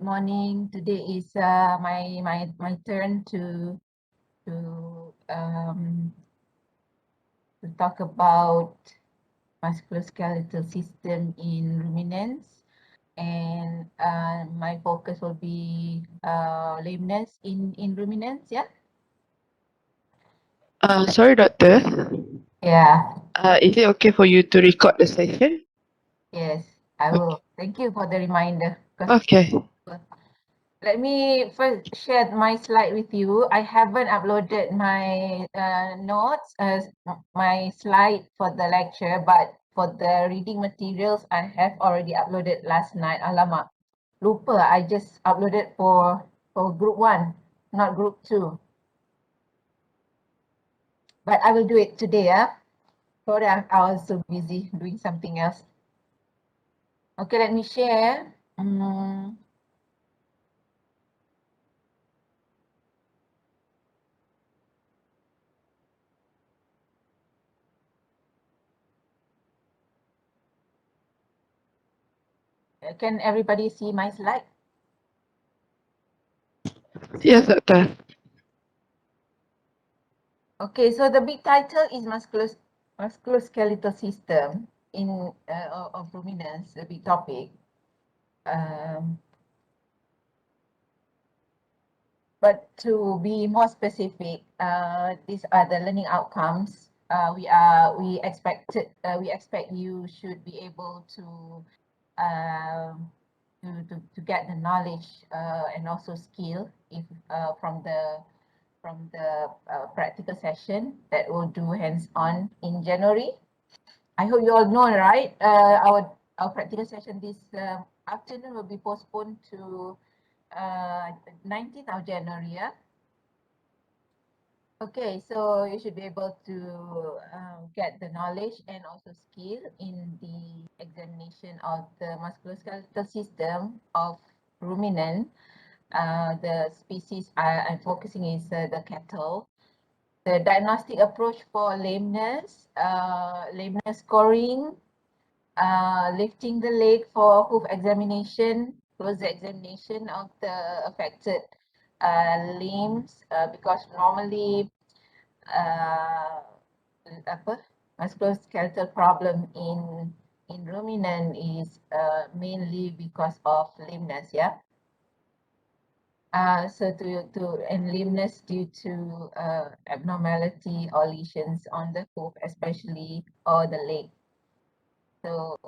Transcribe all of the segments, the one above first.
Morning. Today is my turn to um, to talk about musculoskeletal system in ruminants, and my focus will be lameness in ruminants. Yeah. Sorry, doctor. Yeah. Is it okay for you to record the session? Yes. I Okay. will. Thank you for the reminder. Because Okay. let me first share my slide with you. I haven't uploaded my notes as my slide for the lecture, but for the reading materials, I have already uploaded last night. Alamak, lupa. I just uploaded for group 1, not group 2. But I will do it today. Sorry, I was so busy doing something else. Okay, let me share. Can everybody see my slide? Yes, doctor. Okay, so the big title is musculoskeletal system in of ruminants, the big topic. But to be more specific, these are the learning outcomes. We expect you should be able um, to get the knowledge and also skill if from the practical session that we'll do hands-on in January. I hope you all know, right? Our practical session this afternoon will be postponed to 19th of January. Yeah? Okay, so you should be able to get the knowledge and also skill in the examination of the musculoskeletal system of ruminant. The species I'm focusing is the cattle. The diagnostic approach for lameness, lameness scoring, lifting the leg for hoof examination, closer examination of the affected limbs, because normally apa musculoskeletal problem in ruminant is mainly because of lameness. Yeah. So and lameness due to abnormality or lesions on the hoof, especially, or the leg. So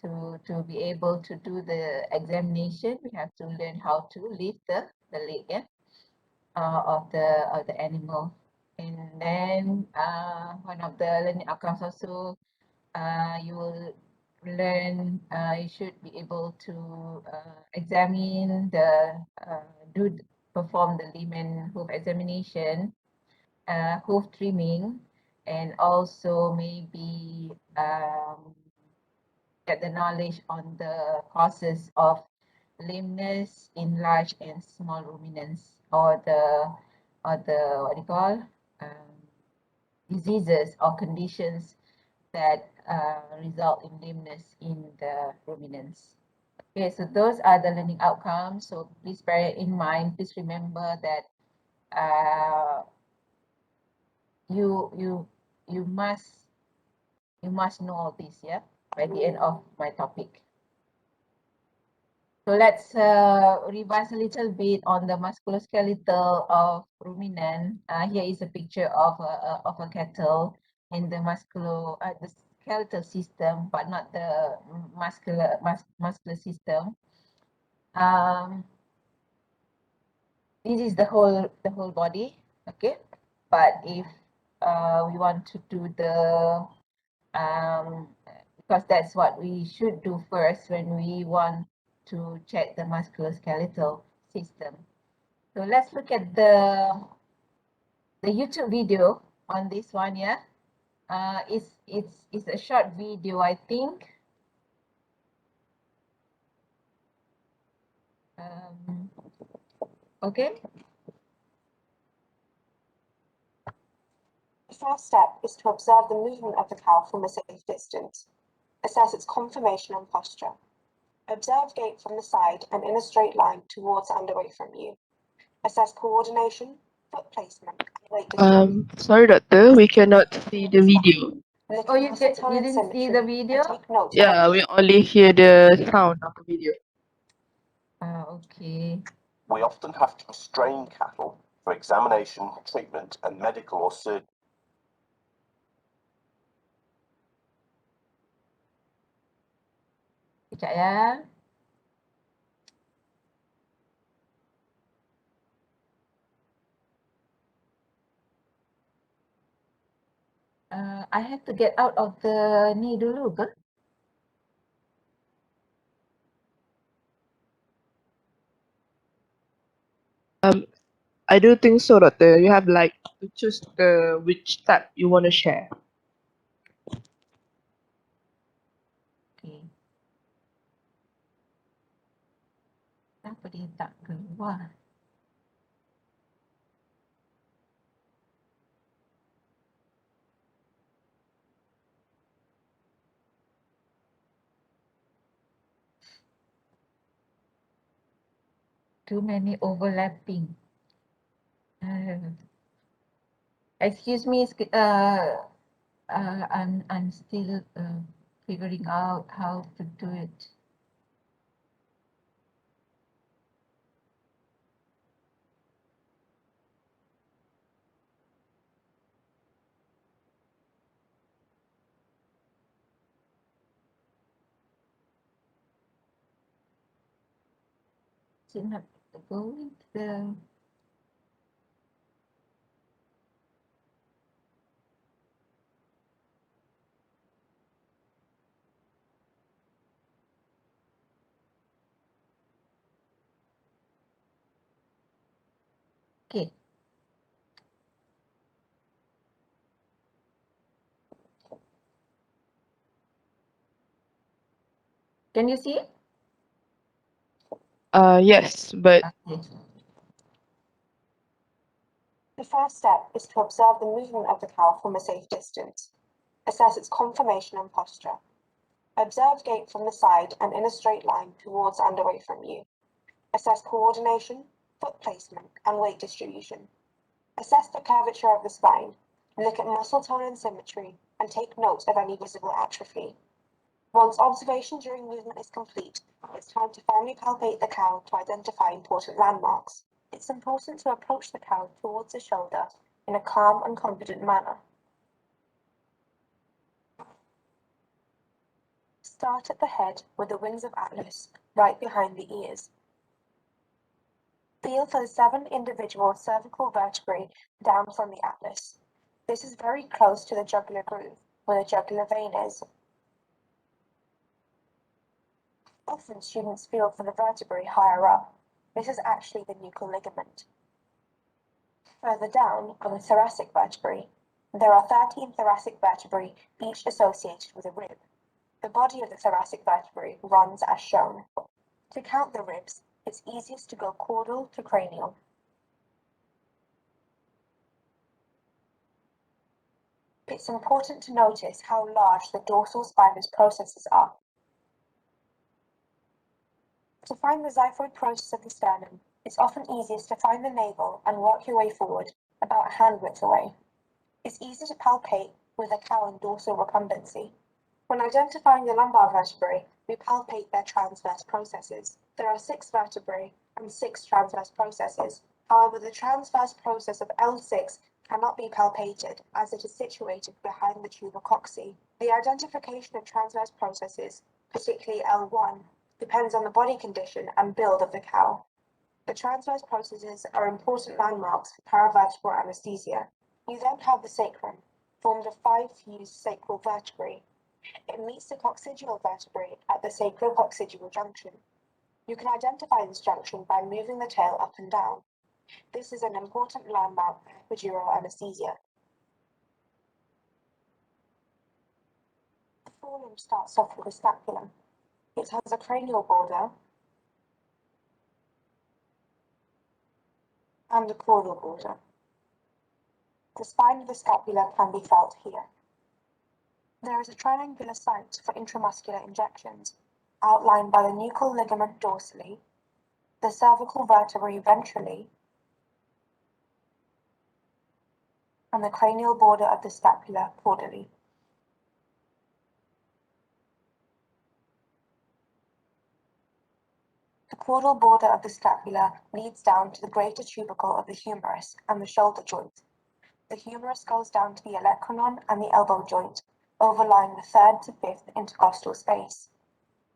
to be able to do the examination, we have to learn how to lift the leg, yeah, of the animal. And then one of the learning outcomes also, you will learn, you should be able to examine perform the limb and hoof examination, hoof trimming, and also maybe get the knowledge on the causes of lameness in large and small ruminants, or the what do you call, diseases or conditions that result in lameness in the ruminants. Okay, so those are the learning outcomes. So please bear in mind, please remember that uh, you you you must know all this, yeah, by the end of my topic. So let's revise a little bit on the musculoskeletal of ruminant. Here is a picture of a cattle in the the skeletal system, but not the muscular system. Um, this is the whole body, okay. But if we want to do the because that's what we should do first when we want to check the musculoskeletal system. So let's look at the YouTube video on this one. Yeah, it's a short video, I think. Okay. The first step is to observe the movement of the cow from a safe distance. Assess its conformation and posture. Observe gait from the side and in a straight line towards and away from you. Assess coordination, foot placement, and weight distribution. Sorry, doctor, we cannot see the video. Look Oh, at you muscle tone and didn't see symmetry the video? and take note of Yeah, any we only hear the sound of the video. Okay. We often have to restrain cattle for examination, treatment, and medical or surgery. Sekejap ya. I have to get out of the ni dulu ke? I do think so, doctor. You have like to choose the which tab you want to share. Okay. Kenapa dia tak keluar? Too many overlapping. Excuse me, I'm still figuring out how to do it. Is it not going to the... Okay. Can you see it? Yes, but Okay. The first step is to observe the movement of the cow from a safe distance. Assess its conformation and posture. Observe gait from the side and in a straight line towards and away from you. Assess coordination, foot placement, and weight distribution. Assess the curvature of the spine. Look at muscle tone and symmetry, and take note of any visible atrophy. Once observation during movement is complete, it's time to firmly palpate the cow to identify important landmarks. It's important to approach the cow towards the shoulder in a calm and confident manner. Start at the head with the wings of Atlas right behind the ears. Feel for the 7 individual cervical vertebrae down from the atlas. This is very close to the jugular groove, where the jugular vein is. Often students feel for the vertebrae higher up. This is actually the nuchal ligament. Further down on the thoracic vertebrae, there are 13 thoracic vertebrae, each associated with a rib. The body of the thoracic vertebrae runs as shown. To count the ribs, it's easiest to go caudal to cranial. It's important to notice how large the dorsal spinous processes are. To find the xiphoid process of the sternum, it's often easiest to find the navel and work your way forward, about a hand width away. It's easy to palpate with a cow and dorsal recumbency. When identifying the lumbar vertebrae, we palpate their transverse processes. There are 6 vertebrae and 6 transverse processes. However, the transverse process of L6 cannot be palpated as it is situated behind the tuber cocci. The identification of transverse processes, particularly L1, depends on the body condition and build of the cow. The transverse processes are important landmarks for paravertebral anesthesia. You then have the sacrum, formed of 5 fused sacral vertebrae. It meets the coccygeal vertebrae at the sacro-coccygeal junction. You can identify this junction by moving the tail up and down. This is an important landmark for epidural anesthesia. The forelimb starts off with a scapula. It has a cranial border and a caudal border. The spine of the scapula can be felt here. There is a triangular site for intramuscular injections. outlined by the nuchal ligament dorsally, the cervical vertebrae ventrally, and the cranial border of the scapula caudally. The caudal border of the scapula leads down to the greater tubercle of the humerus and the shoulder joint. The humerus goes down to the olecranon and the elbow joint, overlying the 3rd to 5th intercostal space.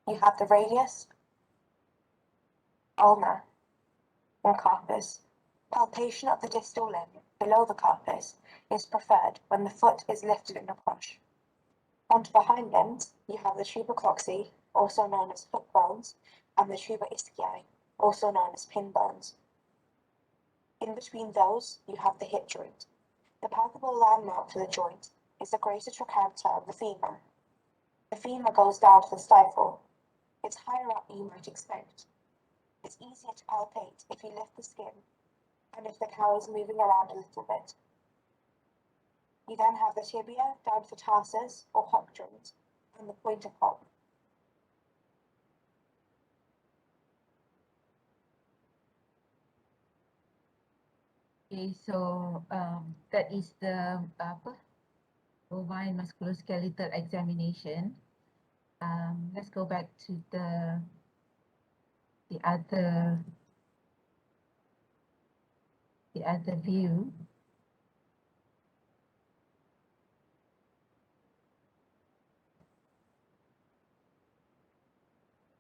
You have the radius, ulna, and carpus. Palpation of the distal limb below the carpus is preferred when the foot is lifted in a push. Onto the hind limbs, you have the tuber coxae, also known as foot bones, and the tuber ischiae, also known as pin bones. In between those, you have the hip joint. The palpable landmark for the joint is the greater trochanter of the femur. The femur goes down to the stifle. It's higher up than you might expect. It's easier to palpate if you lift the skin and if the cow is moving around a little bit. You then have the tibia down to the tarsus or hock joint and the point of hock. Okay, so that is the bovine musculoskeletal examination. Let's go back to the other view.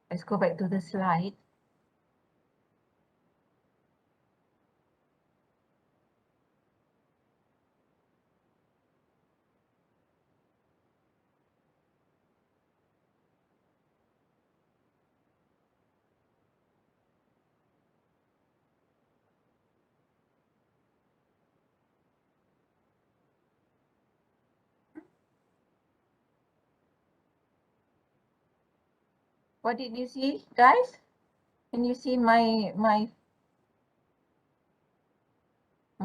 Let's go back to the slide. What did you see, guys? Can you see my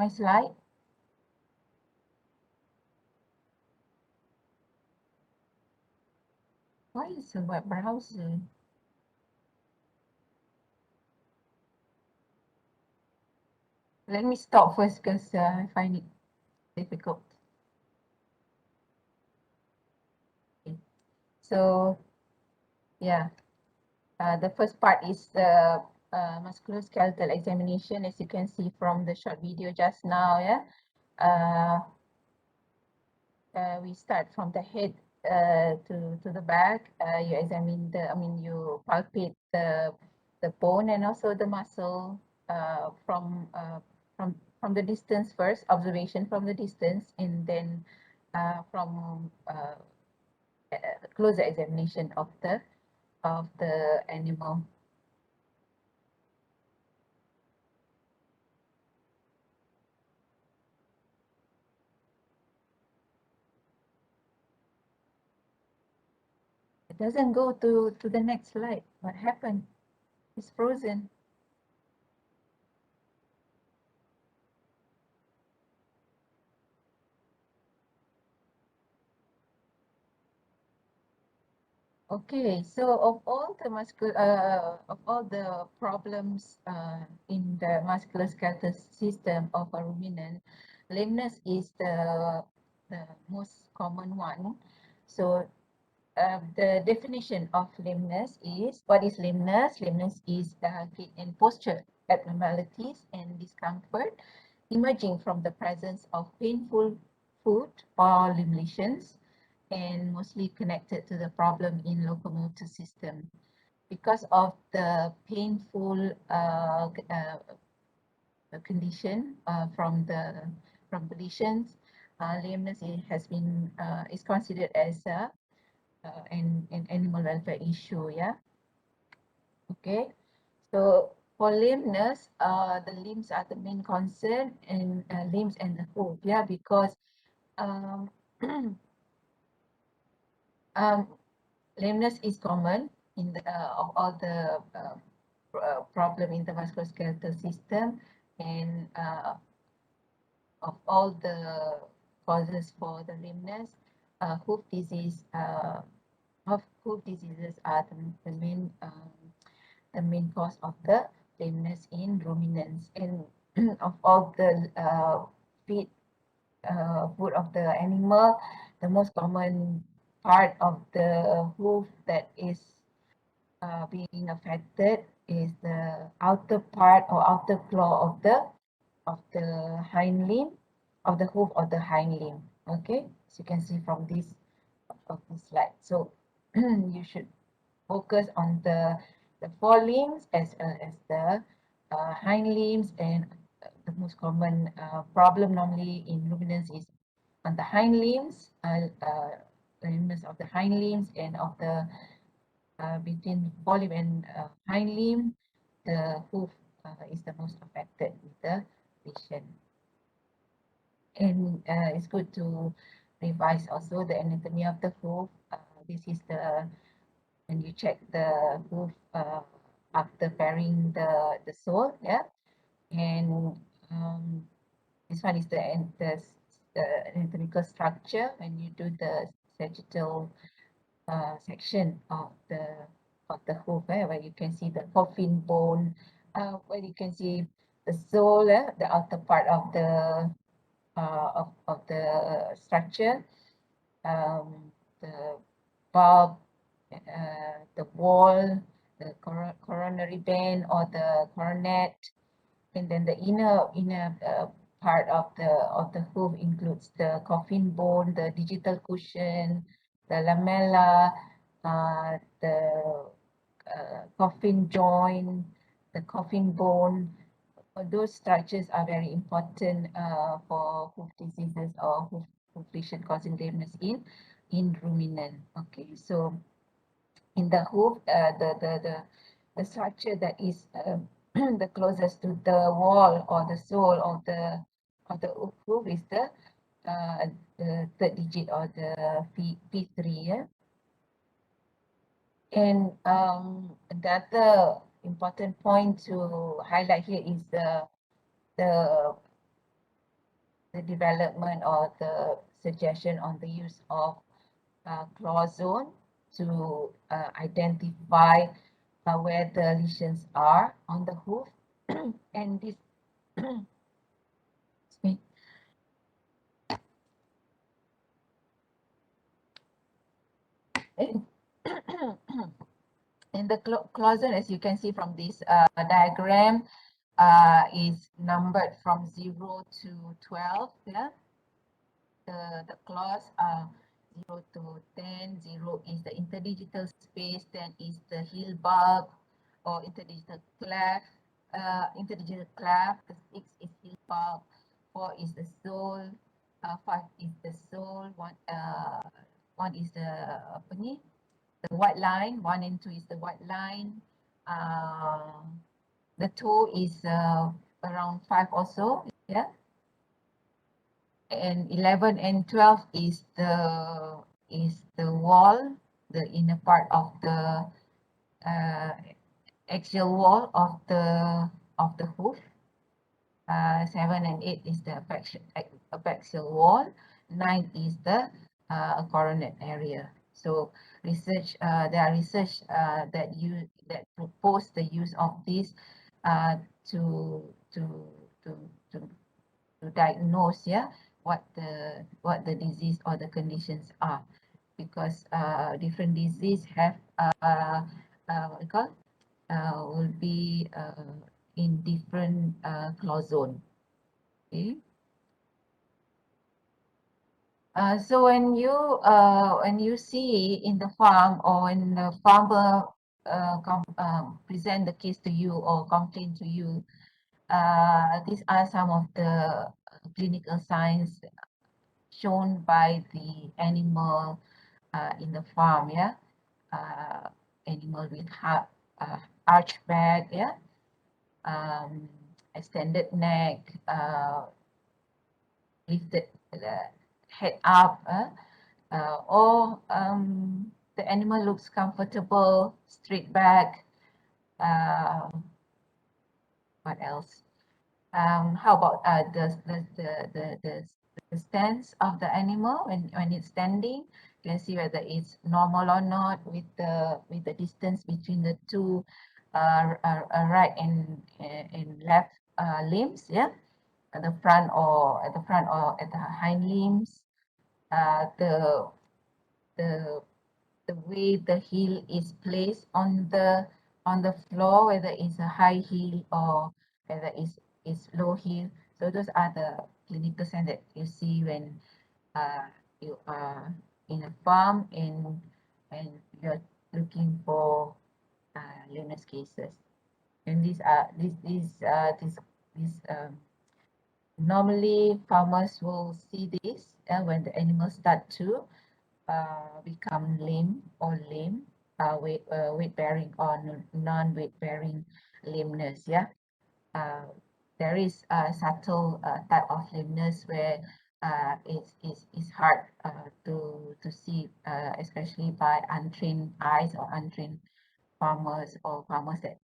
slide? Why is the web browser? Let me stop first because I find it difficult. Okay. So, yeah, the first part is the musculoskeletal examination, as you can see from the short video just now. Yeah, we start from the head to the back. You examine you palpate the bone and also the muscle from the distance first, observation from the distance, and then from closer examination of the animal. It doesn't go to the next slide. What happened? It's frozen. Okay, so of all the problems in the musculoskeletal system of a ruminant, lameness is the most common one. So the definition of lameness is, what is lameness? Lameness is gait and posture abnormalities and discomfort emerging from the presence of painful foot or limb lesions, and mostly connected to the problem in locomotor system. Because of the painful condition from the lesions, lameness has been is considered as an animal welfare issue. Yeah. Okay. So for lameness, the limbs are the main concern, and limbs and the hoof. Yeah, because um, lameness is common in the of all the problem in the musculoskeletal system, and of all the causes for the lameness, hoof disease of hoof diseases are the main cause of the lameness in ruminants, and of all the feet foot of the animal, the most common part of the hoof that is being affected is the outer part or outer claw of the hind limb, of the hoof of the hind limb. Okay, as you can see from this of this slide. So you should focus on the forelimbs as well as the hind limbs, and the most common problem normally in ruminants is on the hind limbs, lameness of the hind limbs and of the between forelimb and hind limb, the hoof is the most affected with the lesion. And it's good to revise also the anatomy of the hoof. This is the when you check the hoof after pairing the sole, yeah. And this one is the anatomical structure when you do the sagittal section of the hoof, where you can see the coffin bone, where you can see the sole, the outer part of the structure, the bulb, the wall, the coronary band or the coronet, and then the inner part of the hoof includes the coffin bone, the digital cushion, the lamella, the coffin joint, the coffin bone. Those structures are very important for hoof diseases or hoof lesion causing lameness in ruminant. Okay, so in the hoof, the structure that is the closest to the wall or the sole of the hoof is the third digit or the P3. Yeah? And another important point to highlight here is the development or the suggestion on the use of claw zone to identify where the lesions are on the hoof. And this excuse me. In the claw zone, as you can see from this diagram, is numbered from 0 to 12. Yeah, the claws are 0 to 10. 0 is the interdigital space, 10 is the heel bulb or interdigital cleft. Interdigital cleft, the 6 is heel bulb, 4 is the sole, 5 is the sole, 1 is the apa ni, the white line, 1 and 2 is the white line. The toe is around 5 also, yeah. And 11 and 12 is the wall, the inner part of the axial wall of the hoof. 7 and 8 is the abaxial wall. 9 is the coronet area. So there are research that propose the use of this to diagnose, yeah, what the disease or the conditions are, because different disease have what you call will be in different claw zone. Okay. So when you see in the farm, or when the farmer present the case to you or complain to you, these are some of the clinical signs shown by the animal in the farm. Yeah, animal with arched back. Yeah, extended neck, lifted head up, or the animal looks comfortable, straight back. What else? How about the stance of the animal when it's standing? You can see whether it's normal or not with the distance between the two right and left limbs, yeah, at the front or at the hind limbs. The the way the heel is placed on the floor, whether it's a high heel or whether it's low heel. So those are the clinical signs that you see when you are in a farm and you're looking for lameness cases. And these normally farmers will see this when the animals start to become lame or lame, weight bearing or non-weight bearing lameness. Yeah, there is a subtle type of lameness where it's hard to see, especially by untrained eyes or untrained farmers or farmers that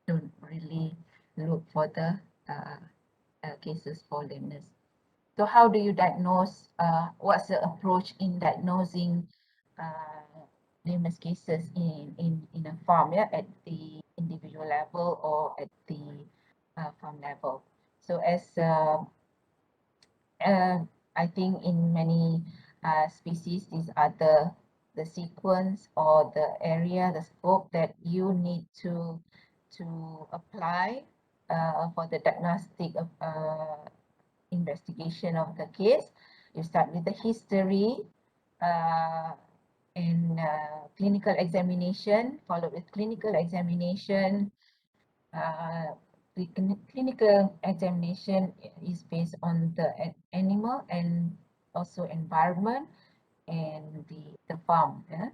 don't really look for the cases for lameness. So how do you diagnose? What's the approach in diagnosing lameness cases in a farm, yeah, at the individual level or at the farm level? So as I think in many species, these are the sequence or the area, the scope that you need to apply for the diagnostic of investigation of the case. You start with the history uh, and clinical examination, followed with clinical examination. The clinical examination is based on the animal and also environment and the farm. Yeah?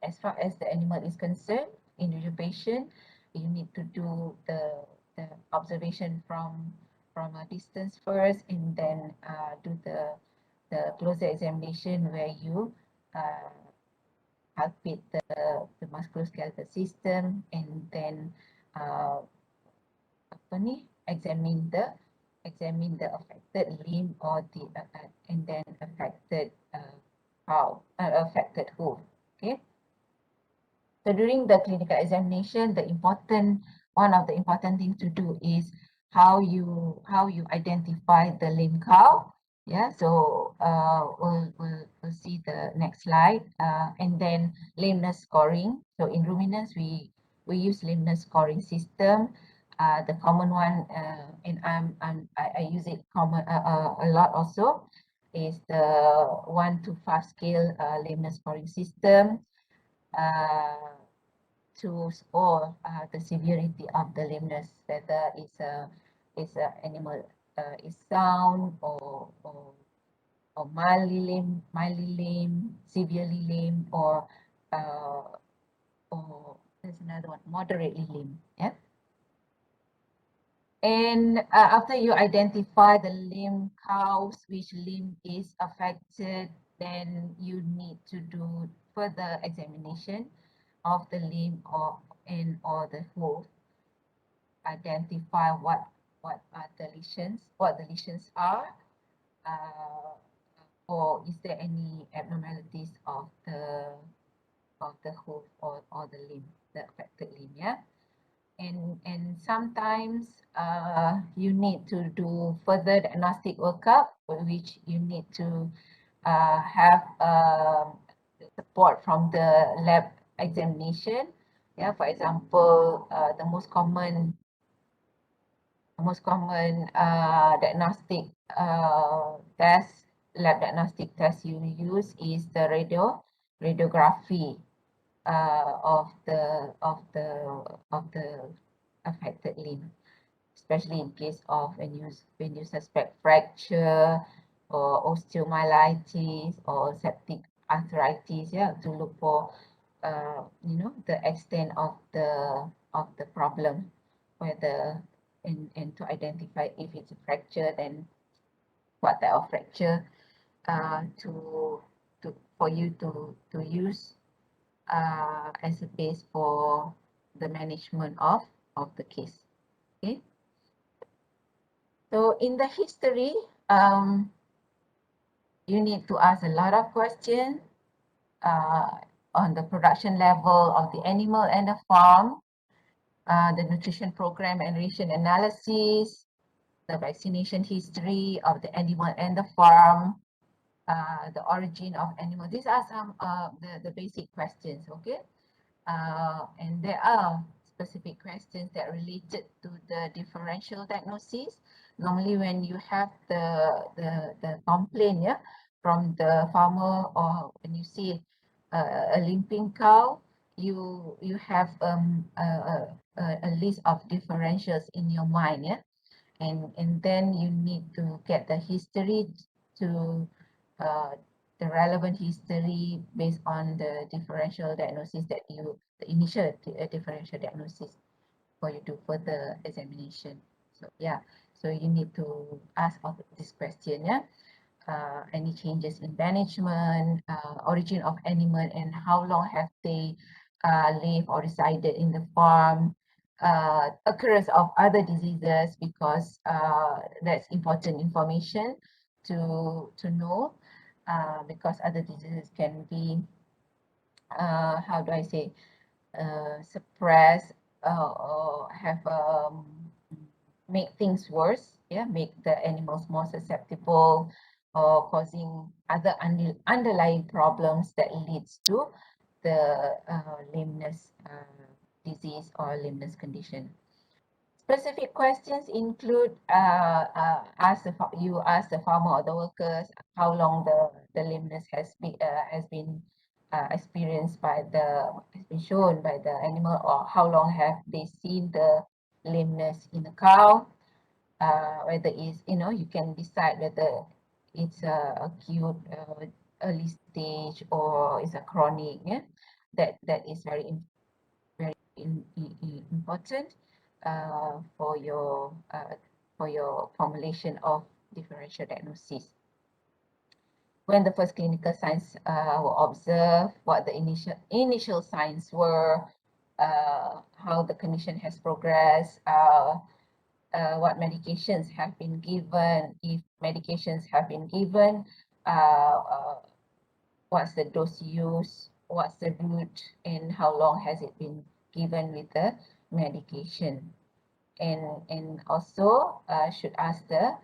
As far as the animal is concerned, individual patient, you need to do the observation from a distance first, and then do the closer examination where you palpate the musculoskeletal system, and then apa ni, examine the affected limb or the and then affected affected hoof. Okay. So during the clinical examination, one of the important things to do is how you identify the lame cow. Yeah, so we'll see the next slide, and then lameness scoring. So in ruminants, we use lameness scoring system. The common one, and I use it a lot also, is the 1 to 5 scale lameness scoring system. To score the severity of the lameness, whether it's a animal is sound or mildly lame, severely lame, or there's another one, moderately lame. Yeah. And after you identify the limb cows, which limb is affected, then you need to do further examination of the limb or the hoof, identify what are the lesions, what the lesions are, or is there any abnormalities of the hoof or the limb, the affected limb. Yeah. And sometimes you need to do further diagnostic workup, which you need to have support from the lab examination. Yeah, for example, the most common diagnostic lab diagnostic test you use is the radiography of the affected limb, especially in case of when you suspect fracture or osteomyelitis or septic arthritis. Yeah, to look for the extent of the problem, whether and to identify if it's a fracture, then what type of fracture to for you to use as a base for the management of the case. Okay. So in the history, you need to ask a lot of questions on the production level of the animal and the farm, the nutrition program and ration analysis, the vaccination history of the animal and the farm, the origin of animal. These are some the basic questions, okay? And there are specific questions that related to the differential diagnosis. Normally when you have the complaint, yeah, from the farmer, or when you see a limping cow, you have a list of differentials in your mind, yeah, and then you need to get the history to uh, the relevant history based on the differential diagnosis that the initial differential diagnosis for you to further examination. So yeah, so you need to ask all this question, yeah. Any changes in management, origin of animal, and how long have they lived or resided in the farm, occurrence of other diseases, because that's important information to know, because other diseases can be, how do I say, suppress or have make things worse, yeah, make the animals more susceptible, or causing other underlying problems that leads to the lameness disease or lameness condition. Specific questions include you ask the farmer or the workers how long the lameness has been experienced by has been shown by the animal, or how long have they seen the lameness in the cow, whether it's, you can decide whether it's a acute, early stage, or it's a chronic, yeah. That is very important for your formulation of differential diagnosis. When the first clinical signs were observed, what the initial signs were, how the condition has progressed, what medications have been given, if medications have been given, what's the dose used, what's the route, and how long has it been given with the medication. And also should ask the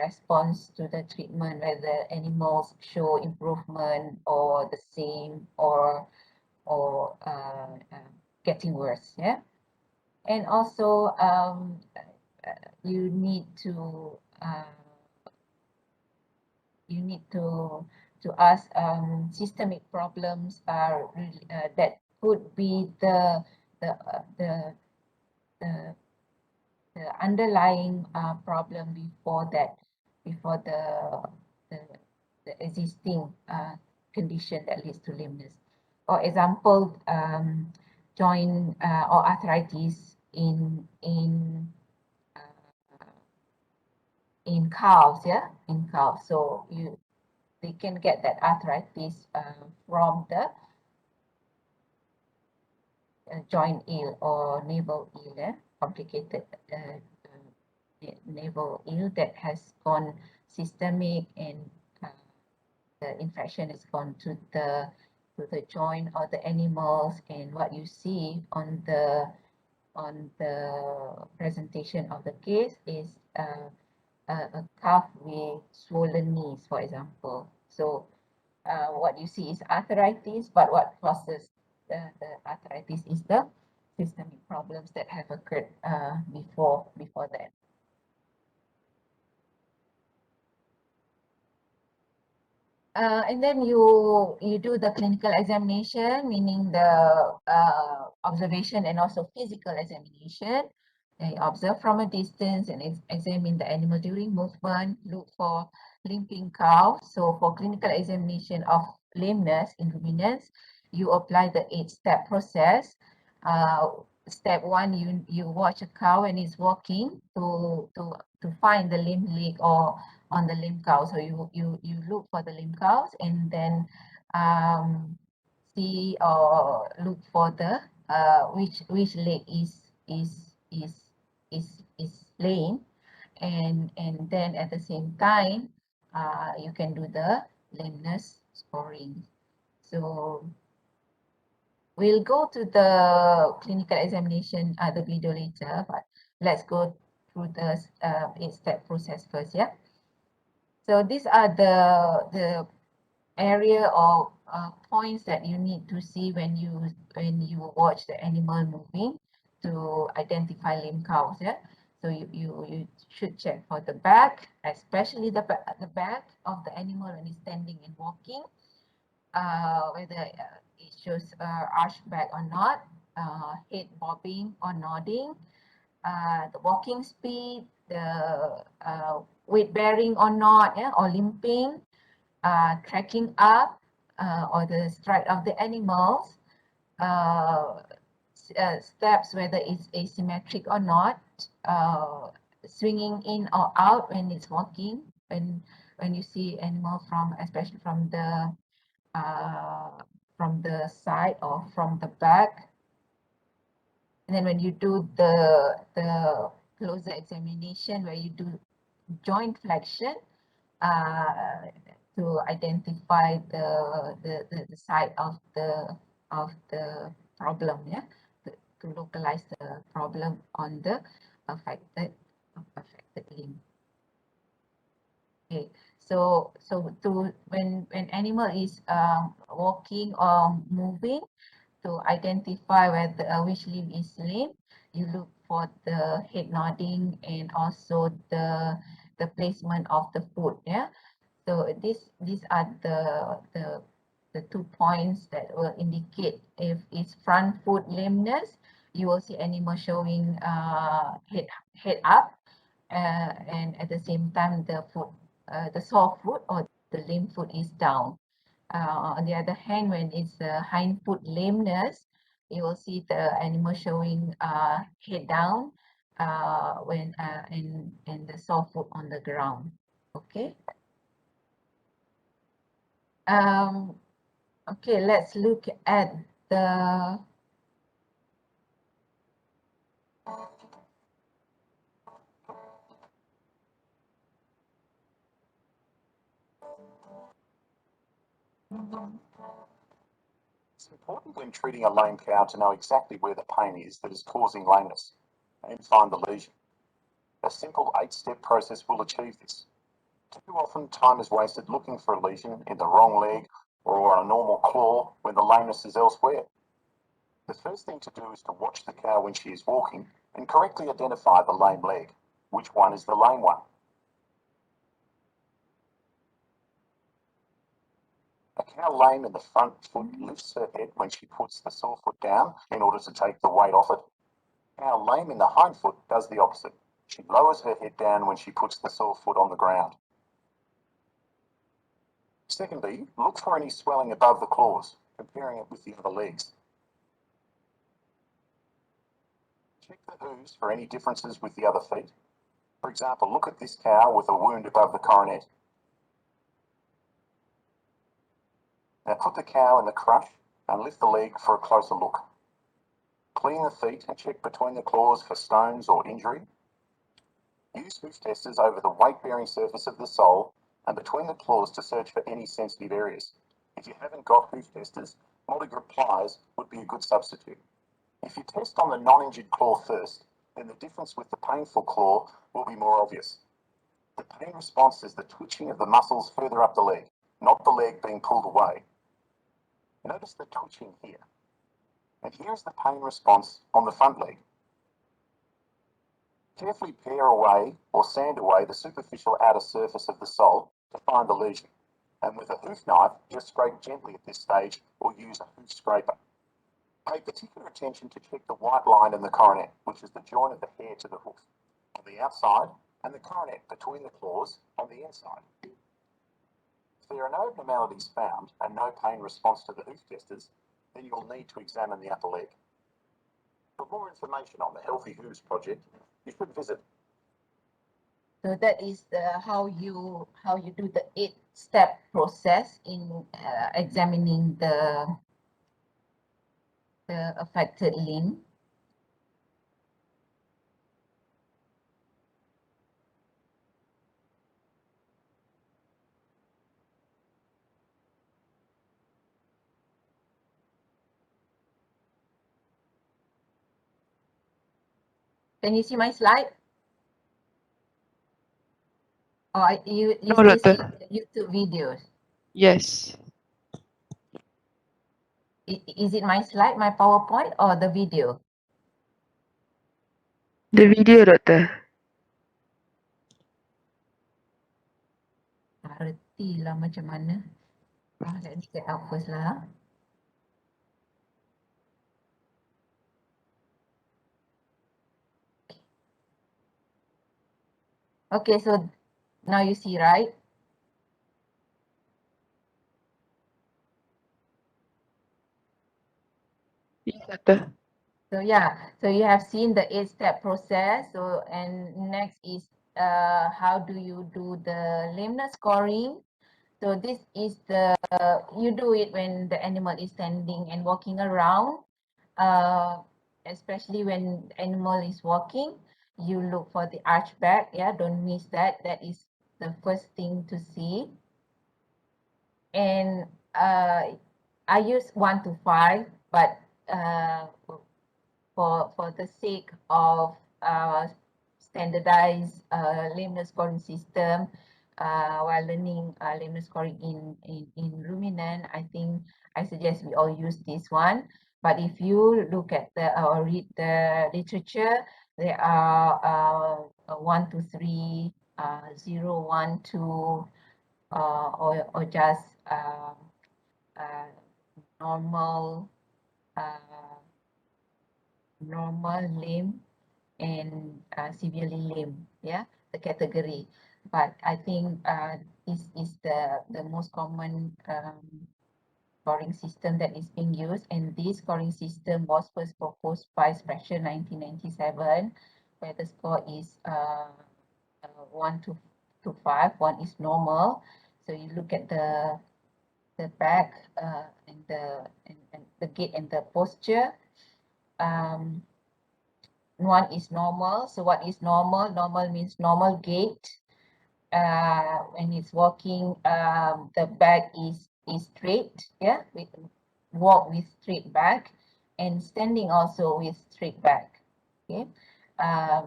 response to the treatment, whether animals show improvement or the same, or getting worse, yeah. And also you need to ask systemic problems are really that could be the uh, the the the underlying problem before the, the existing condition that leads to lameness. For example, joint or arthritis in cows, yeah, in cows. So they can get that arthritis from the joint ill or navel ill, complicated navel ill that has gone systemic, and the infection has gone to the joint or the animals, and what you see on the presentation of the case is a calf with swollen knees, for example. So what you see is arthritis, but what causes the arthritis is the systemic problems that have occurred before that. And then you do the clinical examination, meaning the observation and also physical examination. They observe from a distance and examine the animal during movement, look for limping cow. So for clinical examination of lameness in ruminants, you apply the 8-step process. Step 1, you watch a cow when it's walking to find the limp leg or on the limp cow. So you look for the limp cows, and then see or look for the which leg is lame, and then at the same time you can do the lameness scoring. So we'll go to the clinical examination, the video later, but let's go through the 8-step process first, yeah. So these are the area of points that you need to see when you watch the animal moving to identify limb counts, yeah. So you should check for the back, especially the back of the animal when it's standing and walking, whether it shows arch back or not, head bobbing or nodding, the walking speed, the weight bearing or not, yeah, or limping, tracking up, or the stride of the animals, steps whether it's asymmetric or not, swinging in or out when it's walking, when you see animal from, especially from the side or from the back. And then when you do the closer examination where you do joint flexion, to identify the side of the problem, yeah, to localize the problem on the affected limb. Okay, so when animal is walking or moving, to identify whether which limb is lame, you look for the head nodding and also the placement of the foot, yeah. So these are the 2 points that will indicate if it's front foot lameness. You will see animal showing head up, and at the same time the foot, the sore foot or the lame foot is down. On the other hand, when it's the hind foot lameness, you will see the animal showing head down, and the sore foot on the ground. Okay. Okay, let's look at the It's important when treating a lame cow to know exactly where the pain is that is causing lameness and find the lesion. A simple 8-step process will achieve this. Too often, time is wasted looking for a lesion in the wrong leg or on a normal claw when the lameness is elsewhere. The first thing to do is to watch the cow when she is walking and correctly identify the lame leg. Which one is the lame one? A cow lame in the front foot lifts her head when she puts the sore foot down in order to take the weight off it. A cow lame in the hind foot does the opposite. She lowers her head down when she puts the sore foot on the ground. Secondly, look for any swelling above the claws, comparing it with the other legs. Check the hooves for any differences with the other feet. For example, look at this cow with a wound above the coronet. Now put the cow in the crush and lift the leg for a closer look. Clean the feet and check between the claws for stones or injury. Use hoof testers over the weight-bearing surface of the sole and between the claws to search for any sensitive areas. If you haven't got hoof testers, multi-grip pliers would be a good substitute. If you test on the non-injured claw first, then the difference with the painful claw will be more obvious. The pain response is the twitching of the muscles further up the leg, not the leg being pulled away. Notice the twitching here. And here's the pain response on the front leg. Carefully pare away or sand away the superficial outer surface of the sole to find the lesion. And with a hoof knife, just scrape gently at this stage or use a hoof scraper. Pay particular attention to check the white line in the coronet, which is the joint of the hair to the hoof, on the outside, and the coronet between the claws on the inside. If there are no abnormalities found and no pain response to the hoof testers, then you'll need to examine the upper leg. For more information on the Healthy Hooves project, you should visit. So that is how you do the 8-step process in examining the affected limb. Can you see my slide? Or you No, still see doctor. the YouTube videos? Yes. Is it my slide, my PowerPoint, or the video? The video, doctor. Tak reti lah macam mana. Let me set up first lah. Okay, so now you see, right? Yes, doctor. So yeah, so you have seen the 8-step process. So and next is how do you do the lameness scoring? So this is the you do it when the animal is standing and walking around. Especially when the animal is walking, you look for the arch back. Yeah, don't miss that. That is the first thing to see. And I use 1 to 5, but for the sake of standardized lameness scoring system, while learning lameness scoring in ruminant, I think I suggest we all use this one. But if you look at the or read the literature, there are 1 to 3, 0, 1, 2, or just normal lame and severely lame, yeah, the category. But I think this is the most common scoring system that is being used, and this scoring system was first proposed by Special 1997, where the score is 1 to 5. 1 is normal. So you look at the back and the gait and the posture. 1 is normal. So what is normal? Normal means normal gait. When it's walking, the back is straight. Yeah, walk with straight back, and standing also with straight back. Okay.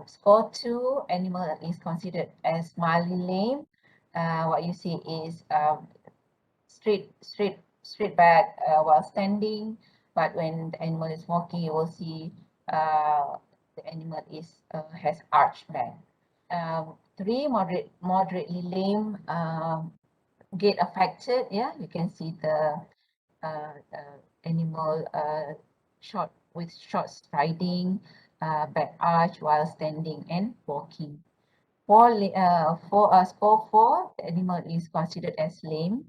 Score 2, animal is considered as mildly lame. What you see is straight back while standing, but when the animal is walking, you will see the animal is has arched back. 3, moderately lame, gait affected. Yeah, you can see the animal short striding, back arch while standing and walking. Score 4, the animal is considered as lame.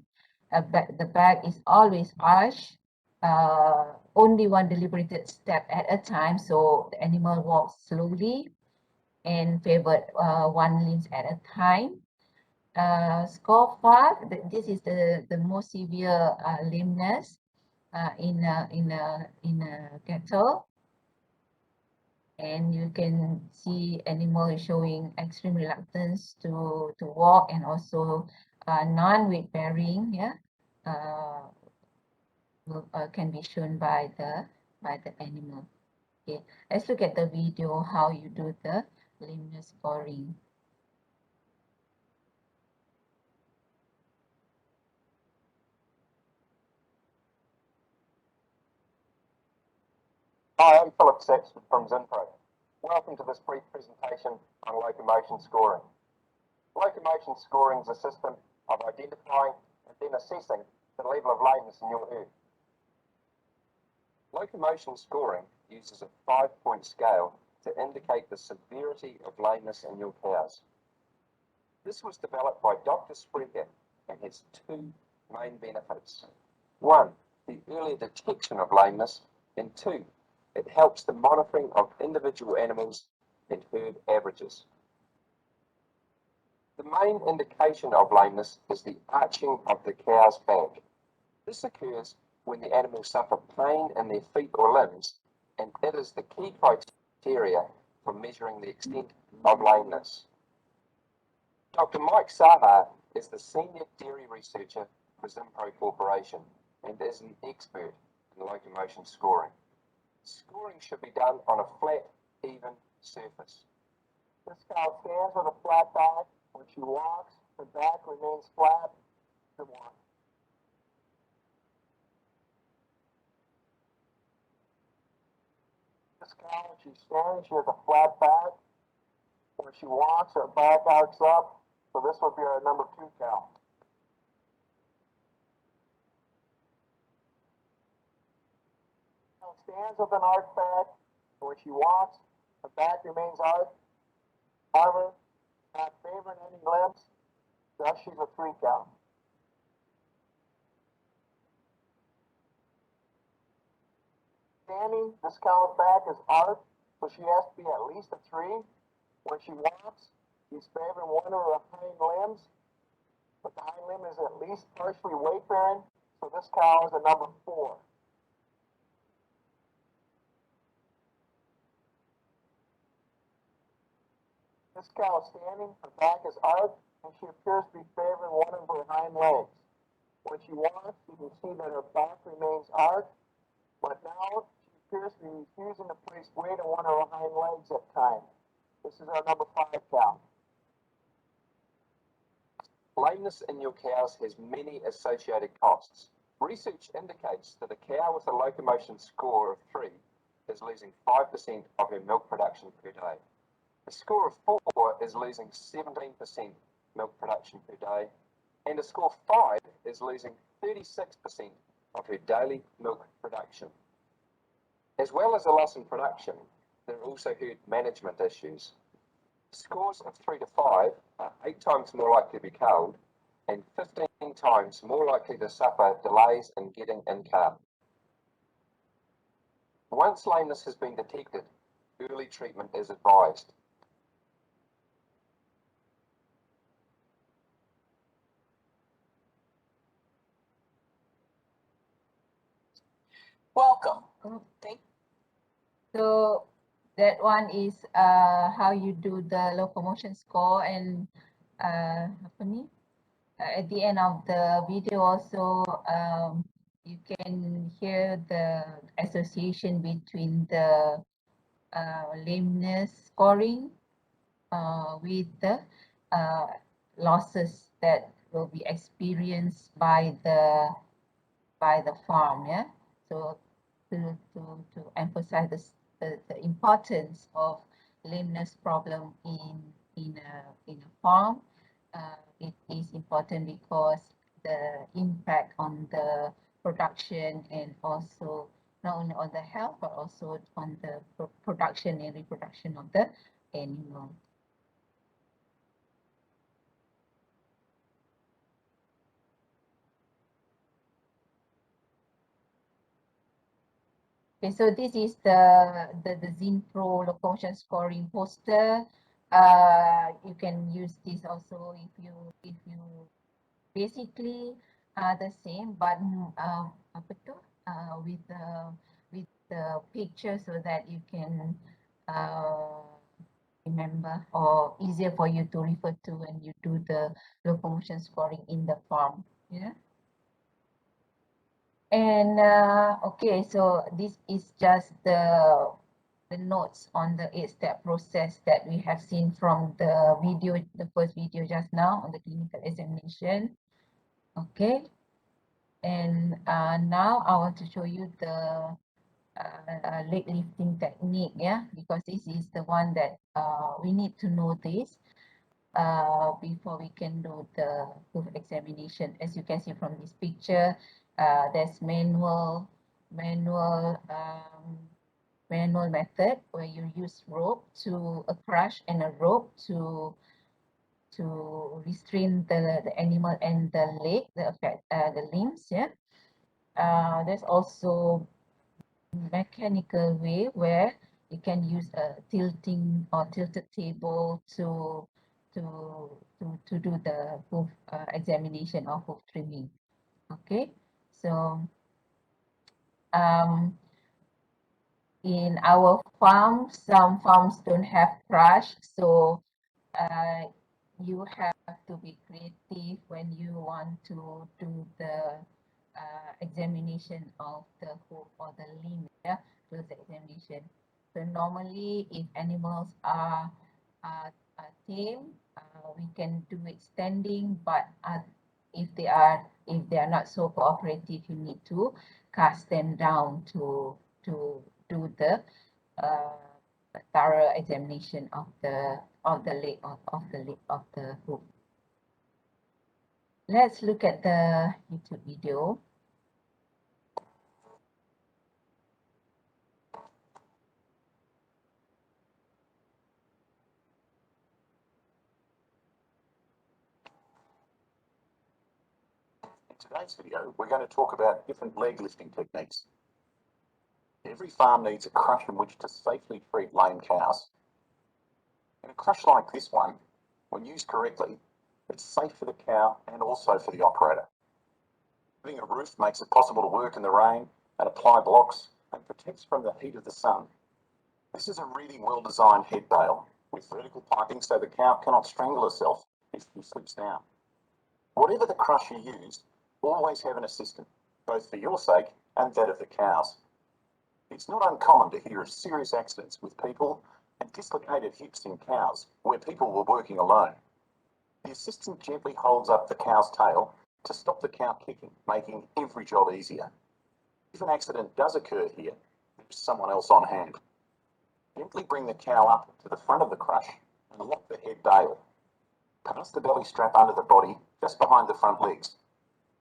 The back is always arched. Only one deliberated step at a time, so the animal walks slowly and favored one limbs at a time. Score 5, this is the most severe lameness in a cattle. And you can see animal showing extreme reluctance to walk, and also non-weight bearing, yeah, can be shown by the animal. Okay, let's look at the video how you do the lameness scoring. Hi, I'm Philip Saxford from Zinpro. Welcome to this brief presentation on locomotion scoring. Locomotion scoring is a system of identifying and then assessing the level of lameness in your herd. Locomotion scoring uses a 5-point scale to indicate the severity of lameness in your cows. This was developed by Dr. Sprecher and has 2 main benefits. 1, the earlier detection of lameness, and 2, it helps the monitoring of individual animals and herd averages. The main indication of lameness is the arching of the cow's back. This occurs when the animals suffer pain in their feet or limbs, and it is the key criteria for measuring the extent of lameness. Dr. Mike Saha is the senior dairy researcher for Zinpro Corporation and is an expert in locomotion scoring. Scoring should be done on a flat, even surface. This cow stands with a flat back. When she walks, her back remains flat. Good one. This cow, when she's standing, she has a flat back. When she walks, her back arcs up. So this would be our number 2 cow. Cow stands with an arched back. When she walks, her back remains arched. However, not favoring any limbs, thus she's a 3 cow. Standing, this cow's back is arched, so she has to be at least a 3. When she walks, she's favoring one of her hind limbs, but the hind limb is at least partially weight bearing, so this cow is a number 4. This cow is standing, her back is arched, and she appears to be favoring one of her hind legs. When she walks, you can see that her back remains arched, but now she appears to be refusing to place weight on one of her hind legs at times. This is our number 5 cow. Lameness in your cows has many associated costs. Research indicates that a cow with a locomotion score of 3 is losing 5% of her milk production per day. A score of 4 is losing 17% milk production per day, and a score of 5 is losing 36% of her daily milk production. As well as a loss in production, there are also herd management issues. Scores of 3 to 5 are 8 times more likely to be culled and 15 times more likely to suffer delays in getting in calf. Once lameness has been detected, early treatment is advised. Welcome. Okay. So that one is how you do the locomotion score, and apa ni? At the end of the video also you can hear the association between the lameness scoring with the losses that will be experienced by the farm. Yeah, so to emphasize the importance of lameness problem in a farm, it is important because the impact on the production and also not only on the health but also on the production and reproduction of the animal. Okay, so this is the Zinpro locomotion scoring poster. You can use this also if you basically the same, but apa tu with the picture so that you can remember, or easier for you to refer to when you do the locomotion scoring in the farm. Yeah. And okay, so this is just the notes on the 8-step process that we have seen from the video, the first video just now on the clinical examination. Okay, and now I want to show you the leg lifting technique, yeah, because this is the one that we need to know this before we can do the hoof examination. As you can see from this picture, there's manual method where you use rope to a crush and a rope to restrain the animal and the leg, the limbs. Yeah. There's also mechanical way where you can use a tilting or tilted table to do the hoof examination or hoof trimming. Okay, so in our farm, some farms don't have crush, so you have to be creative when you want to do the examination of the hoof or the limb, yeah, close examination. So normally, if animals are tame, we can do it standing. But if they are not so cooperative, you need to cast them down to do the thorough examination of the leg of the hoof. Let's look at the YouTube video. In today's video, we're going to talk about different leg lifting techniques. Every farm needs a crush in which to safely treat lame cows. In a crush like this one, when used correctly, it's safe for the cow and also for the operator. Putting a roof makes it possible to work in the rain and apply blocks and protects from the heat of the sun. This is a really well-designed head bale with vertical piping so the cow cannot strangle herself if she slips down. Whatever the crush you use, always have an assistant, both for your sake and that of the cows. It's not uncommon to hear of serious accidents with people and dislocated hips in cows where people were working alone. The assistant gently holds up the cow's tail to stop the cow kicking, making every job easier. If an accident does occur here, there's someone else on hand. Gently bring the cow up to the front of the crush and lock the head bale. Pass the belly strap under the body, just behind the front legs.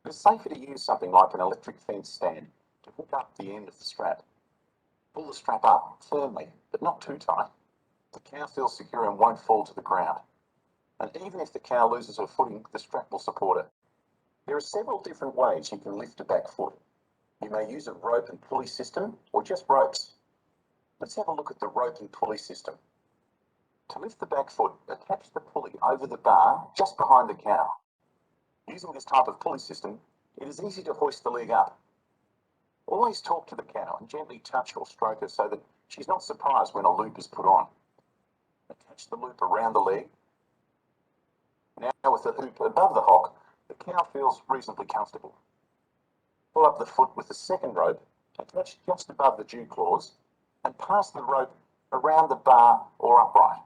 It is safer to use something like an electric fence stand to hook up the end of the strap. Pull the strap up firmly, but not too tight. The cow feels secure and won't fall to the ground. And even if the cow loses her footing, the strap will support her. There are several different ways you can lift a back foot. You may use a rope and pulley system or just ropes. Let's have a look at the rope and pulley system. To lift the back foot, attach the pulley over the bar just behind the cow. Using this type of pulley system, it is easy to hoist the leg up. Always talk to the cow and gently touch or stroke her so that she's not surprised when a loop is put on. Attach the loop around the leg. Now with the hoop above the hock, the cow feels reasonably comfortable. Pull up the foot with the second rope, attached just above the dew claws, and pass the rope around the bar or upright.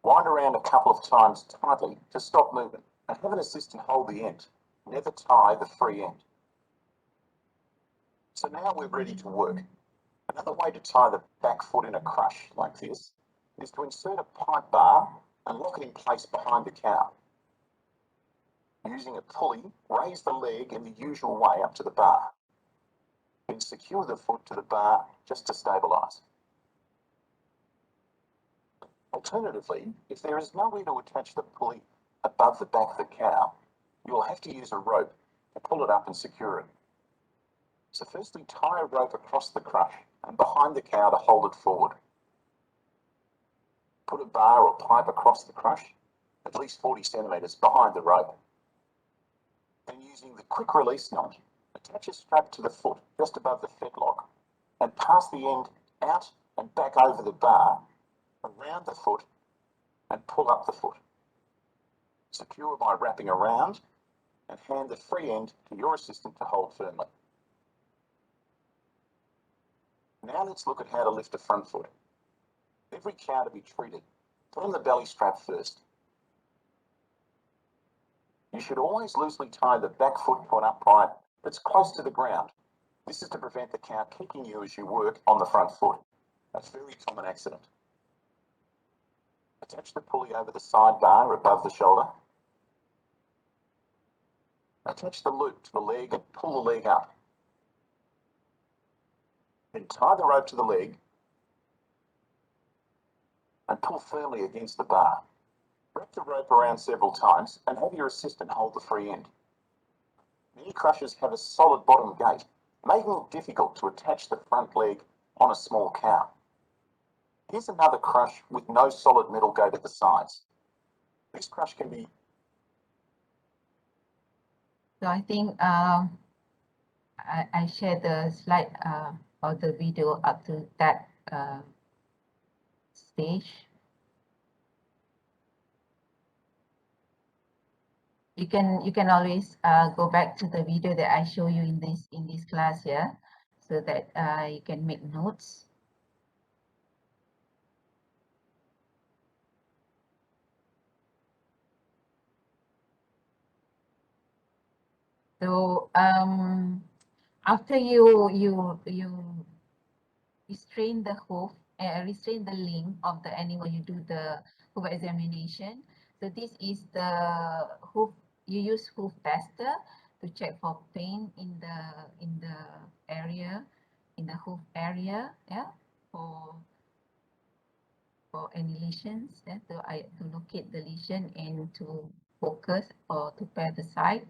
Wind around a couple of times tightly to stop movement and have an assistant hold the end. Never tie the free end. So now we're ready to work. Another way to tie the back foot in a crush like this is to insert a pipe bar and lock it in place behind the cow. Using a pulley, raise the leg in the usual way up to the bar. Then secure the foot to the bar just to stabilise. Alternatively, if there is nowhere to attach the pulley above the back of the cow, you will have to use a rope to pull it up and secure it. So firstly, tie a rope across the crush and behind the cow to hold it forward. Put a bar or pipe across the crush, at least 40 centimetres behind the rope. Then using the quick release knot, attach a strap to the foot just above the fetlock and pass the end out and back over the bar, around the foot and pull up the foot. Secure by wrapping around and hand the free end to your assistant to hold firmly. Now let's look at how to lift a front foot. Every cow to be treated, put on the belly strap first. You should always loosely tie the back foot to an upright that's close to the ground. This is to prevent the cow kicking you as you work on the front foot. A very common accident. Attach the pulley over the side bar above the shoulder. Attach the loop to the leg and pull the leg up. Then tie the rope to the leg and pull firmly against the bar. Wrap the rope around several times and have your assistant hold the free end. Many crushes have a solid bottom gate, making it difficult to attach the front leg on a small cow. Here's another crush with no solid middle gate at the sides. This crush can be... So I think I shared the slide or the video up to that stage. You can always go back to the video that I show you in this class here, so that you can make notes. So after you restrain the hoof, restrain the limb of the animal, you do the hoof examination. So this is the hoof. You use hoof tester to check for pain in the area, in the hoof area, yeah, for any lesions, yeah, to locate the lesion and to focus or to pair the site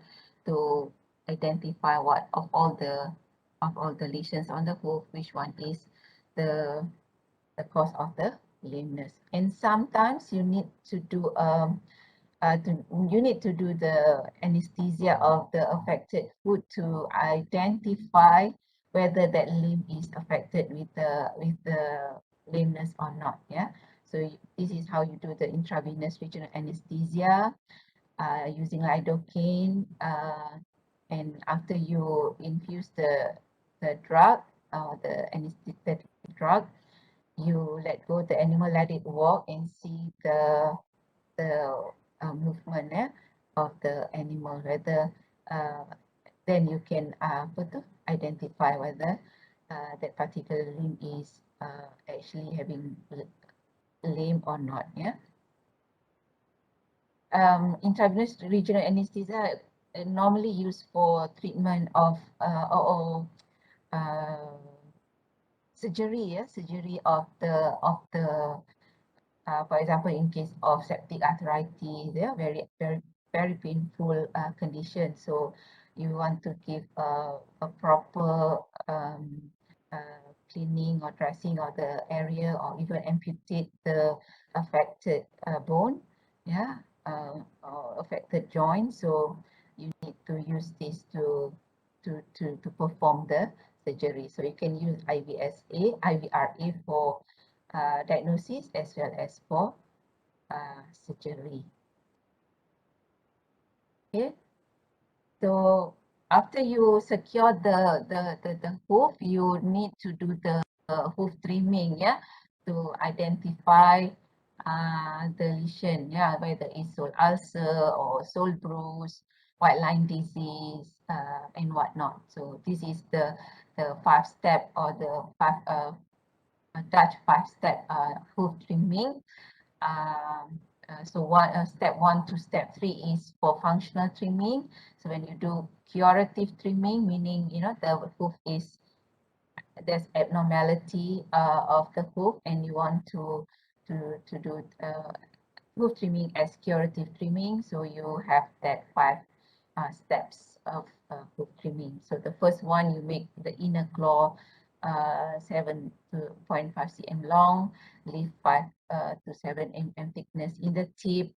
to identify what of all the lesions on the hoof, which one is the cause of the lameness. And sometimes you need to do the anesthesia of the affected foot to identify whether that limb is affected with the lameness or not. Yeah. So this is how you do the intravenous regional anesthesia using lidocaine. And after you infuse the drug, the anesthetic drug, you let go the animal, let it walk and see the movement of the animal, whether then you can identify whether that particular limb is actually having lame or not. Yeah. Intravenous regional anesthesia normally used for treatment of or surgery, surgery of the for example, in case of septic arthritis, they are very painful condition. So you want to give a proper cleaning or dressing of the area, or even amputate the affected bone, yeah, or affected joint. So you need to use this to perform the surgery. So you can use IVRA for diagnosis as well as for surgery. Okay, so after you secure the hoof, you need to do the hoof trimming, yeah, to identify the lesion, yeah, whether it's sole ulcer or sole bruise, white line disease, and whatnot. So this is the 5-step or the Dutch 5-step hoof trimming. So step 1 to step 3 is for functional trimming. So when you do curative trimming, meaning the hoof is there's abnormality of the hoof, and you want to do hoof trimming as curative trimming. So you have that 5 steps of hoof trimming. So the first one, you make the inner claw 7.5 cm long, leave 5 to 7 mm thickness in the tip.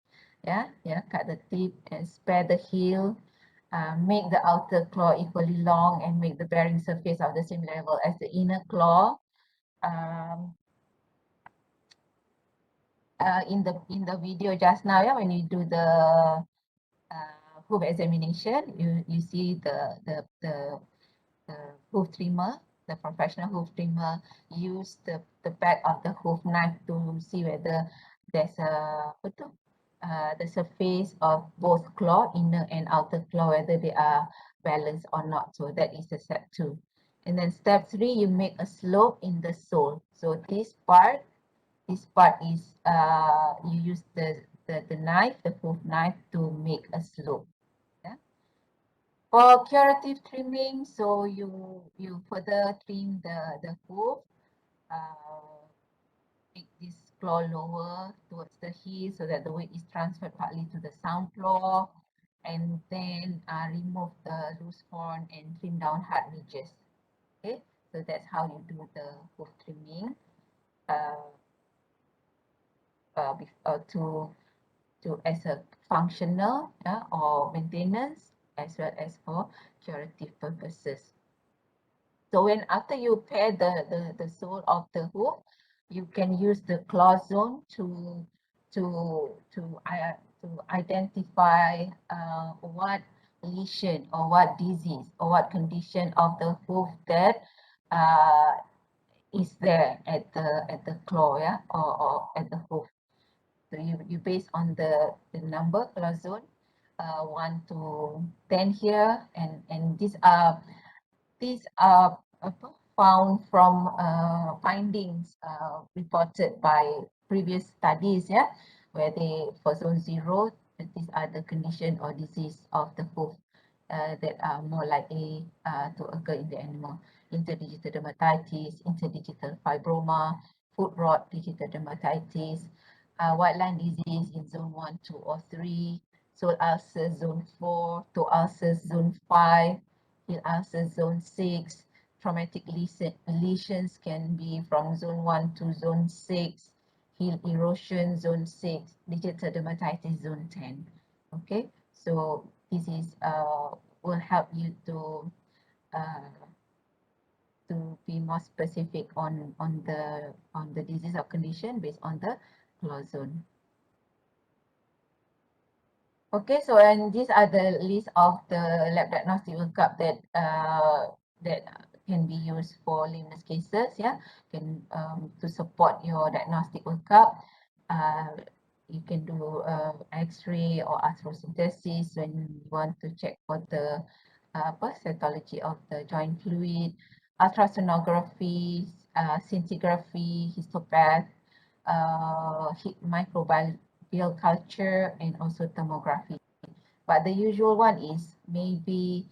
Yeah, cut the tip and spare the heel. Make the outer claw equally long and make the bearing surface of the same level as the inner claw. In the video just now, yeah, when you do the hoof examination, you see the hoof trimmer, the professional hoof trimmer use the back of the hoof knife to see whether there's the surface of both claw, inner and outer claw, whether they are balanced or not. So that is the step 2. And then step 3, you make a slope in the sole. So this part is you use the knife, the hoof knife, to make a slope. Yeah. For curative trimming, so you further trim the hoof, make this claw lower towards the heel so that the weight is transferred partly to the sound claw, and then remove the loose horn and trim down hard ridges. Okay, so that's how you do the hoof trimming to as a functional or maintenance, as well as for curative purposes. So when after you pair the sole of the hoof, you can use the claw zone to identify what lesion or what disease or what condition of the hoof that is there at the claw, yeah, or at the hoof. So you based on the number claw zone, 1 to 10 here, and these are found from findings reported by previous studies, yeah, where they for zone 0, these are the condition or disease of the hoof that are more likely to occur in the animal. Interdigital dermatitis, interdigital fibroma, foot rot, digital dermatitis, white line disease in zone 1, 2, or 3, sole ulcers zone 4, toe ulcers zone 5, heel ulcers zone 6, traumatic lesions can be from zone 1 to zone 6, heel erosion zone 6, digital dermatitis zone 10. Okay, so this is will help you to be more specific on the disease or condition based on the claw zone. Okay, so and these are the list of the lab diagnostic workup that can be used for lameness cases. Yeah, can to support your diagnostic workup. You can do X-ray or arthrosynthesis when you want to check for the cytology of the joint fluid, ultrasonography, scintigraphy, histopath, microbial culture, and also thermography. But the usual one is maybe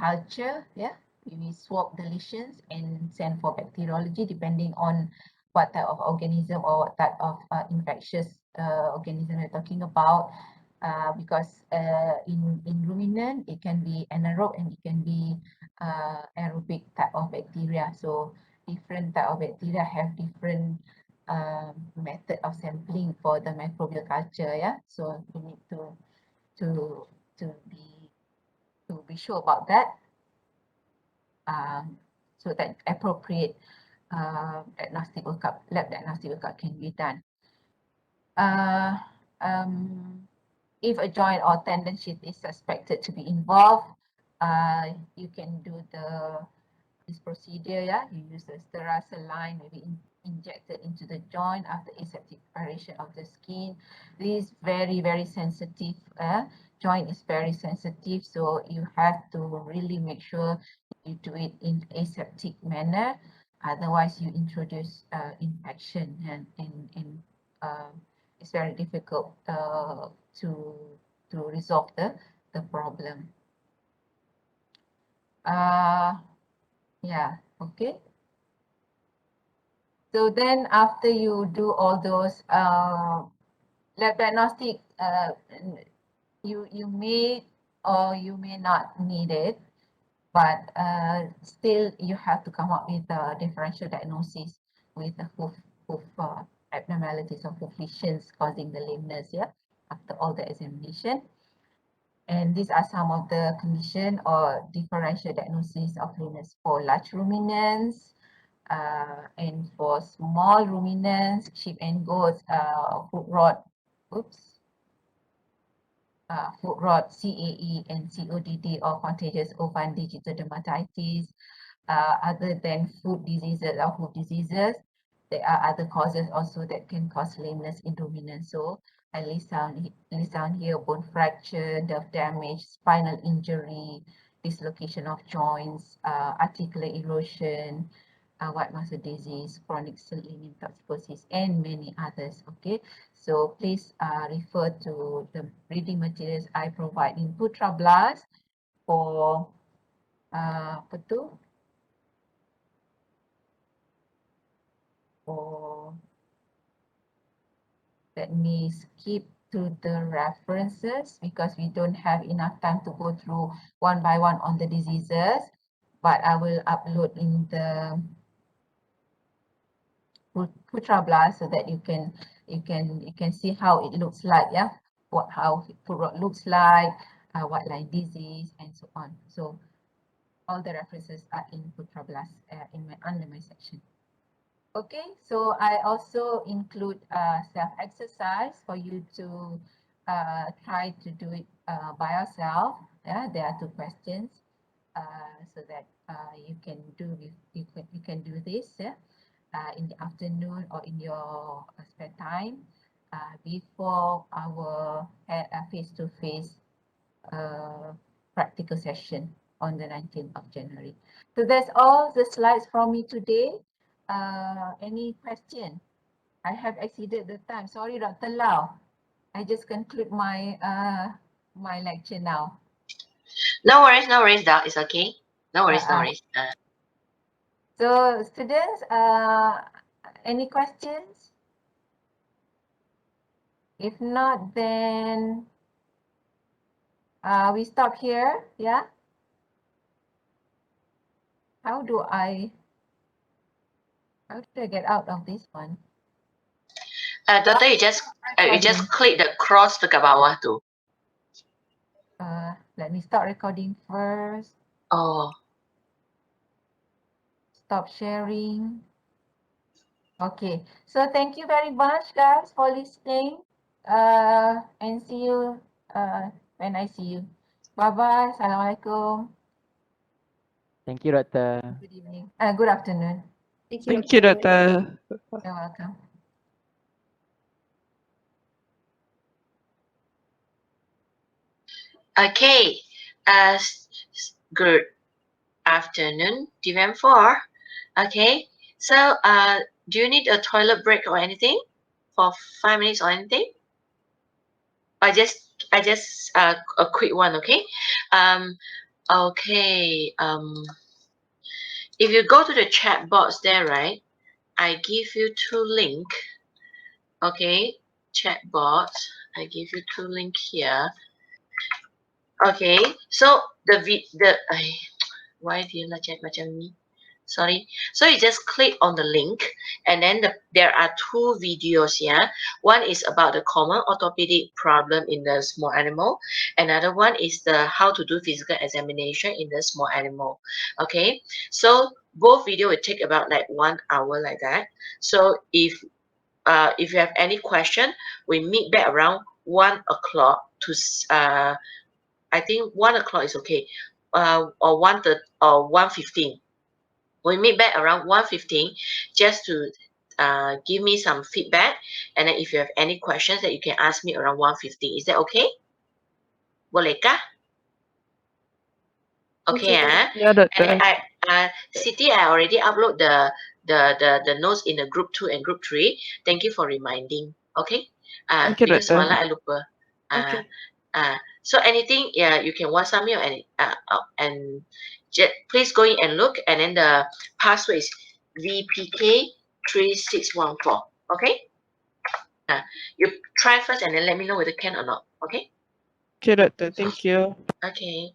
culture, yeah. We swab the lesions and send for bacteriology depending on what type of organism or what type of infectious organism we're talking about. Because in ruminant, it can be anaerobe and it can be aerobic type of bacteria. So different type of bacteria have different method of sampling for the microbial culture. Yeah, so we need to to be sure about that, so that appropriate lab diagnostic workup can be done. Uh, um, if a joint or tendon sheath is suspected to be involved, you can do this procedure. Yeah, you use the sterile saline, maybe injected into the joint after aseptic preparation of the skin. This is very sensitive. Joint is very sensitive, so you have to really make sure you do it in aseptic manner. Otherwise, you introduce infection, and it's very difficult to resolve the problem. Yeah, okay. So then after you do all those lab diagnostic, you may or you may not need it, but still you have to come up with a differential diagnosis with the hoof abnormalities or hoof lesions causing the lameness, yeah, after all the examination. And these are some of the condition or differential diagnosis of lameness for large ruminants. And for small ruminants, sheep and goats, foot rot, foot rot, CAE and CODD or contagious ovine digital dermatitis. Other than foot diseases or hoof diseases, there are other causes also that can cause lameness in ruminants. So I list down here bone fracture, nerve damage, spinal injury, dislocation of joints, articular erosion, white muscle disease, chronic selenium toxicosis, and many others. Okay, so please refer to the reading materials I provide in Putra Blast for apa tu? For let me skip to the references because we don't have enough time to go through one by one on the diseases, but I will upload in the Putra Blast so that you can see how it looks like, yeah, how foot rot looks like, white line disease, and so on. So all the references are in Putra Blast under my section. Okay, so I also include self-exercise for you to try to do it by yourself. Yeah, there are 2 questions so that you can do this, yeah, in the afternoon or in your spare time before our face-to-face practical session on the 19th of January. So that's all the slides from me today. Any question? I have exceeded the time. Sorry, Dr. Lau. I just conclude my my lecture now. No worries, Doc. It's okay. No worries, no worries. So students, any questions? If not, then we stop here. Yeah. How do I get out of this one? Doctor, you just click the cross to ke bawah tu. Let me start recording first. Oh, Stop sharing. Okay. So thank you very much, guys, for listening. And see you when I see you. Bye bye. Assalamualaikum. Thank you, Doctor. Good evening. Good afternoon. Thank you, Doctor. You're welcome. okay. Good afternoon, DVM4. Okay. So, do you need a toilet break or anything for 5 minutes or anything? I just a quick one. Okay. Okay. If you go to the chat box there, right? I give you 2 links. Okay, chat box. I give you 2 links here. Okay, so why do you not chat macam ni? Sorry. So you just click on the link, and then there are 2 videos here. One is about the common orthopedic problem in the small animal. Another one is the how to do physical examination in the small animal. Okay, so both video will take about like 1 hour like that. So if you have any question, we meet back around 1 o'clock to I think 1 o'clock is okay. Or 1:15. We meet back around 1:15 just to give me some feedback, and then if you have any questions that you can ask me around 1:15. Is that okay? Boleh kah? Okay, Yeah, and Doctor. then Siti, I already upload the notes in the group 2 and group 3. Thank you for reminding. Okay. Thank you, Because Doctor. semalam I lupa. Okay. So anything, yeah, you can WhatsApp me or any and please go in and look, and then the password is VPK3614. Okay. You try first and then let me know whether can or not. Okay. Okay, Doctor. Thank you. Okay.